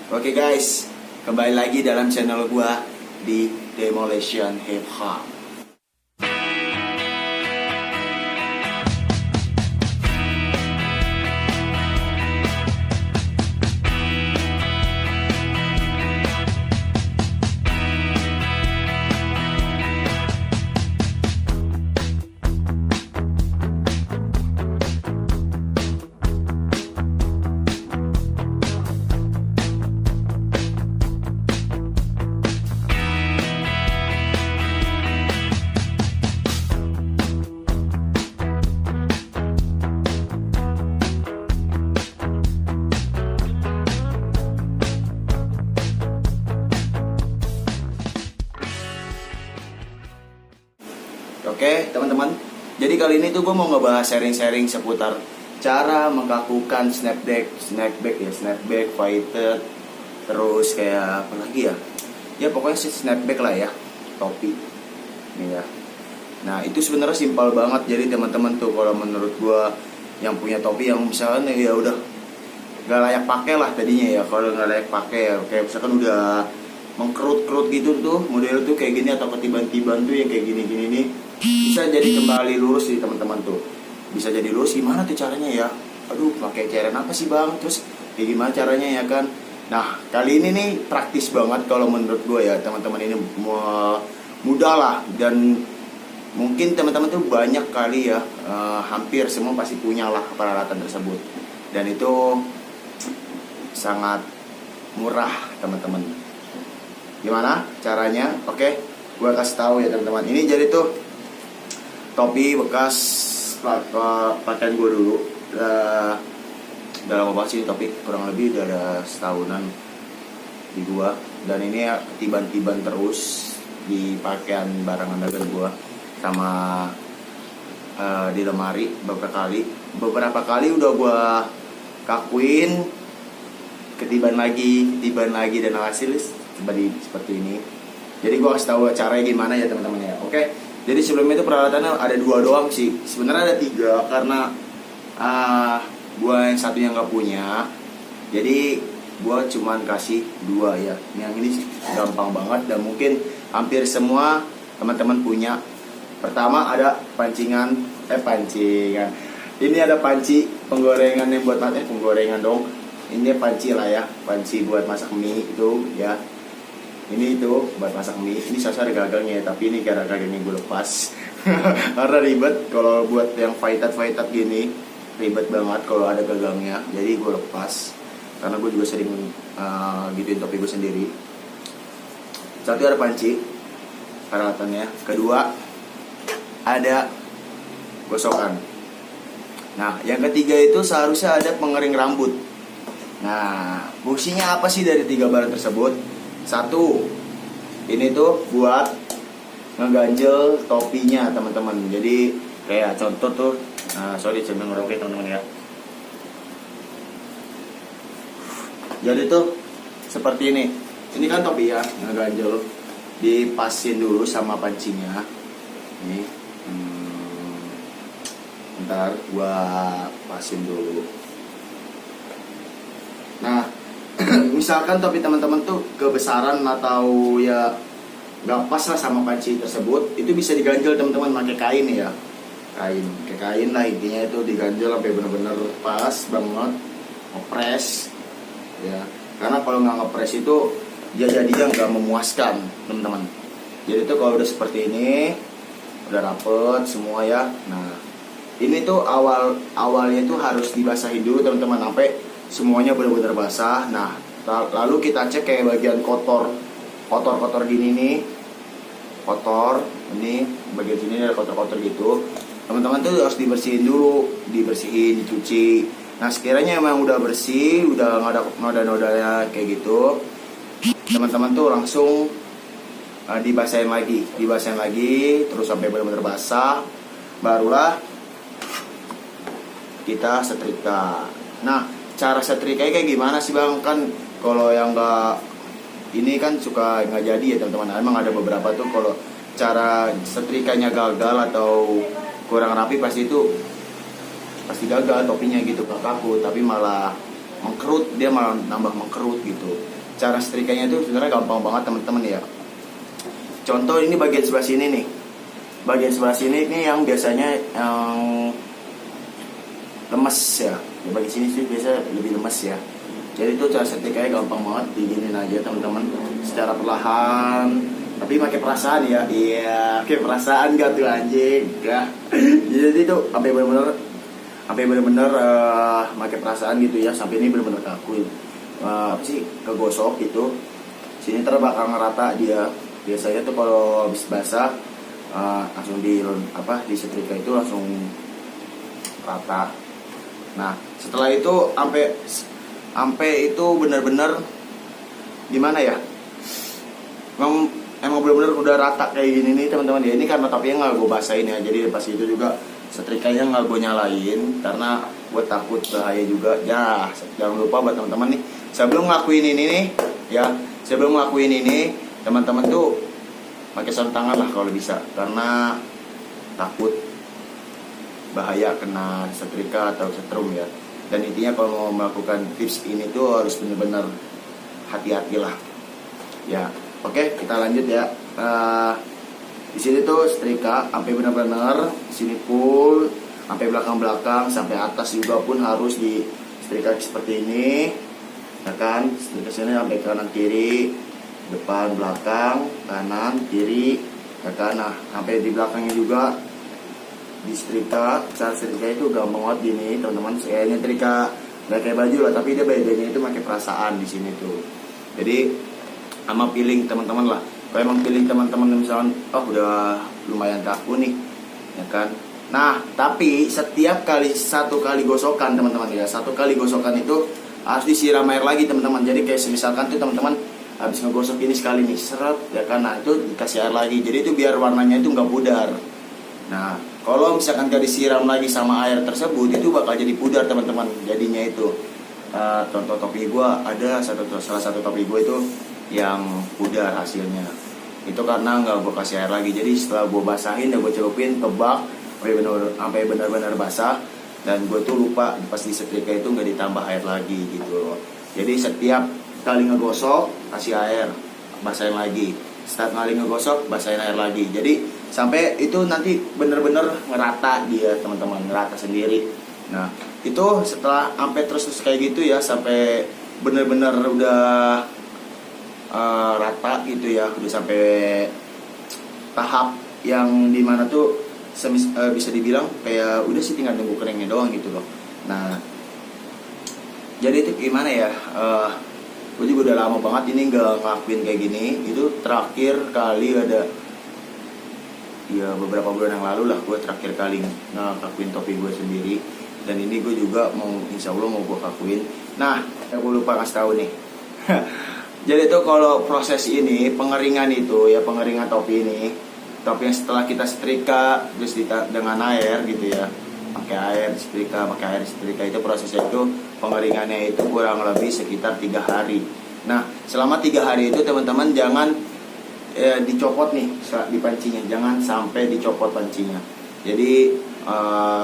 Oke guys, kembali lagi dalam channel gua di Demolition Hip Hop. Oke teman-teman, jadi kali ini tuh gue mau ngebahas sharing-sharing seputar cara mengkakukan snapback, faded, terus kayak apa lagi ya? Ya pokoknya sih snapback lah ya, topi, ini ya. Nah itu sebenarnya simpel banget. Jadi teman-teman tuh kalau menurut gue yang punya topi yang misalnya ya udah nggak layak pakai lah tadinya ya, kalau nggak layak pakai ya, kayak misalkan udah mengkerut-kerut gitu tuh model tuh kayak gini atau ketiban-tiban tuh yang kayak gini-gini nih, bisa jadi kembali lurus sih teman-teman tuh. Bisa jadi lurus, gimana tuh caranya ya? Aduh, pakai cairan apa sih bang? Terus kayak gimana caranya ya kan? Nah kali ini nih praktis banget kalau menurut gue ya teman-teman. Ini mudah lah, dan mungkin teman-teman tuh banyak kali ya, hampir semua pasti punya lah peralatan tersebut, dan itu sangat murah teman-teman. Gimana caranya? Oke, gue kasih tahu ya teman-teman. Ini jadi tuh topi bekas pakaian gue dulu. Udah lama banget sih topi, kurang lebih udah ada setahunan di gua. Dan ini ya tiban-tiban terus di pakaian barangan dagang gua sama di lemari beberapa kali udah gua kakuin, ketiban lagi dan hasil seperti ini. Jadi gua kasih tahu caranya gimana ya teman-teman ya. Oke. Jadi sebelumnya itu peralatannya ada 2 doang sih. Sebenarnya ada 3 karena gua yang satunya nggak punya. Jadi gua cuman kasih 2 ya. Yang ini gampang banget dan mungkin hampir semua teman-teman punya. Pertama ada pancingan. Ini ada panci penggorengan yang buat penggorengan dong. Ini panci lah ya, panci buat masak mie itu ya. Ini itu buat masak mie. Ini ada gagangnya, tapi ini gara-gara gagangnya gue lepas. Karena ribet kalau buat yang faded gini, ribet banget kalau ada gagangnya. Jadi gue lepas. Karena gue juga sering gituin topi gue sendiri. Satu ada panci, peralatannya. Kedua ada gosokan. Nah, yang ketiga itu seharusnya ada pengering rambut. Nah, fungsinya apa sih dari 3 barang tersebut? 1, ini tuh buat ngeganjel topinya teman-teman. Jadi kayak contoh tuh, sorry saya ngeroket teman-teman ya. Jadi tuh seperti ini. Ini kan topi ya, ngeganjel. Dipasin dulu sama pancinya. Nih, ntar gua pasin dulu. Nah, misalkan topi teman-teman tuh kebesaran atau ya nggak pas lah sama panci tersebut, itu bisa diganjel teman-teman pakai kain ya. Kain lah intinya, itu diganjel sampai benar-benar pas banget, ngepres ya. Karena kalau nggak ngepres itu dia jadinya nggak memuaskan teman-teman. Jadi tuh kalau udah seperti ini, udah rapet semua ya. Nah ini tuh awalnya tuh harus dibasahin dulu teman-teman sampai semuanya benar-benar basah. Nah lalu kita cek kayak bagian kotor gini nih, kotor ini bagian sini ada kotor gitu teman-teman tuh harus dibersihin dulu, dicuci. Nah sekiranya emang udah bersih, udah nggak ada noda-nodanya kayak gitu, teman-teman tuh langsung dibasahin lagi terus sampai benar-benar basah, barulah kita setrika. Nah cara setrikanya kayak gimana sih bang? Kan kalau yang nggak ini kan suka nggak jadi ya teman-teman. Emang ada beberapa tuh kalau cara setrikanya gagal atau kurang rapi pasti gagal topinya gitu, gak kaku, tapi malah mengkerut, dia malah nambah mengkerut gitu. cara setrikanya itu sebenarnya gampang banget teman-teman ya. Contoh ini bagian sebelah sini nih. Bagian sebelah sini ini yang biasanya yang lemes ya. Di bagian sini sih biasa lebih lemes ya. Jadi itu cara setrikanya gampang banget, diginin aja teman-teman secara perlahan. Tapi pakai perasaan ya. Iya, pakai perasaan gak tuh anjing? Ya. Jadi itu sampai benar-benar pakai perasaan gitu ya, sampai ini benar-benar kaku. Apa sih, kegosok gitu. Sini bakal ngerata dia. Biasanya tuh kalau habis basah langsung di setrika itu langsung rata. Nah, setelah itu sampai itu benar-benar gimana ya? Emang benar-benar udah rata kayak gini nih teman-teman ya. Ini karena topinya nggak gue basahin ya. Jadi pas itu juga setrikanya nggak gue nyalain karena gue takut bahaya juga. Ya, jangan lupa buat teman-teman nih, sebelum ngelakuin ini nih ya, teman-teman tuh pakai sarung tangan lah kalau bisa, karena takut bahaya kena setrika atau setrum ya. Dan intinya kalau mau melakukan tips ini tuh harus benar-benar hati-hati lah ya. Oke, kita lanjut ya. Di sini tuh setrika sampai benar-benar sini full, sampai belakang-belakang, sampai atas juga pun harus di setrika seperti ini, ya kan? Setrika sini sampai kanan kiri, depan belakang, kanan kiri, ya kan? Nah, sampai di belakangnya juga di setrika. Cara setrika itu gampang banget gini teman-teman. Saya nyetrika nggak kayak baju lah, tapi dia bedanya itu pakai perasaan di sini tuh. Jadi sama feeling teman-teman lah. Kalau emang feeling teman-teman misalnya udah lumayan kaku nih, ya kan. Nah, tapi setiap satu kali gosokan teman-teman ya, satu kali gosokan itu harus disiram air lagi teman-teman. Jadi kayak misalkan tuh teman-teman habis ngegosok ini sekali nih, seret ya kan. Nah, itu dikasih air lagi. Jadi itu biar warnanya itu nggak pudar. Nah, kalau misalkan gak disiram lagi sama air tersebut, itu bakal jadi pudar teman-teman. Jadinya itu contoh topi gue ada salah satu topi gue itu yang pudar hasilnya. Itu karena nggak gue kasih air lagi. Jadi setelah gue basahin dan gue celupin ke bak sampai benar-benar basah, dan gue tuh lupa pas di setrika itu nggak ditambah air lagi gitu. Jadi setiap kali ngegosok kasih air, basahin lagi. Setiap kali ngegosok basahin air lagi. Jadi sampai itu nanti benar-benar ngerata dia teman-teman, ngerata sendiri. Nah, itu setelah sampai terus kayak gitu ya, sampai benar-benar udah rata gitu ya, udah sampai tahap yang dimana tuh bisa dibilang kayak udah sih tinggal tunggu keringnya doang gitu loh. Nah, jadi itu gimana ya, gue juga udah lama banget ini nggak ngelakuin kayak gini. Itu terakhir kali ada ya beberapa bulan yang lalu lah, gue terakhir kali ngelakuin topi gue sendiri. Dan ini gue juga insya Allah mau gue lakuin. Nah, gue lupa ngasih tahu nih. Jadi tuh kalau proses ini pengeringan itu ya, pengeringan topi ini, topi yang setelah kita setrika terus dengan air gitu ya, pakai air setrika itu prosesnya itu pengeringannya itu kurang lebih sekitar 3 hari. Nah, selama 3 hari itu teman-teman jangan dicopot nih di pancinya, jangan sampai dicopot pancinya. Jadi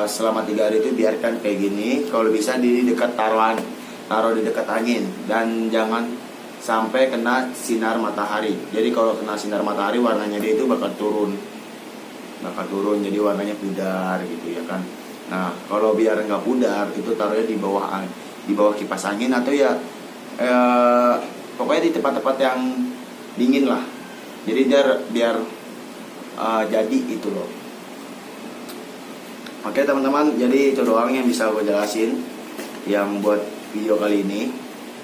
selama 3 hari itu biarkan kayak gini. Kalau bisa di dekat taruh di dekat angin, dan jangan sampai kena sinar matahari. Jadi kalau kena sinar matahari warnanya dia itu bakal turun, jadi warnanya pudar gitu ya kan. Nah, kalau biar nggak pudar itu taruhnya di bawah kipas angin, atau ya pokoknya di tempat-tempat yang dingin lah. Jadi biar jadi itu loh. Oke teman-teman, jadi itu doang yang bisa gue jelasin yang buat video kali ini,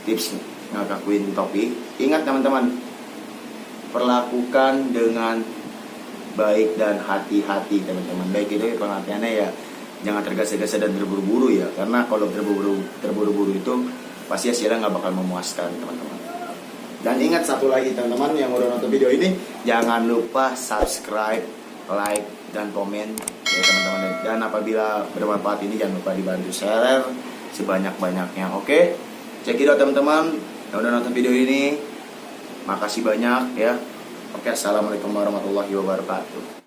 tips ngelakuin topi. Ingat teman-teman, perlakukan dengan baik dan hati-hati teman-teman. Baik itu pengertiannya ya, jangan tergesa-gesa dan terburu-buru ya, karena kalau terburu-buru itu pasti hasilnya nggak bakal memuaskan teman-teman. Dan ingat satu lagi teman-teman yang udah nonton video ini, jangan lupa subscribe, like, dan komen ya teman-teman. Dan apabila bermanfaat ini jangan lupa dibantu share sebanyak-banyaknya. Oke, check it out teman-teman yang udah nonton video ini. Makasih banyak ya. Oke, assalamualaikum warahmatullahi wabarakatuh.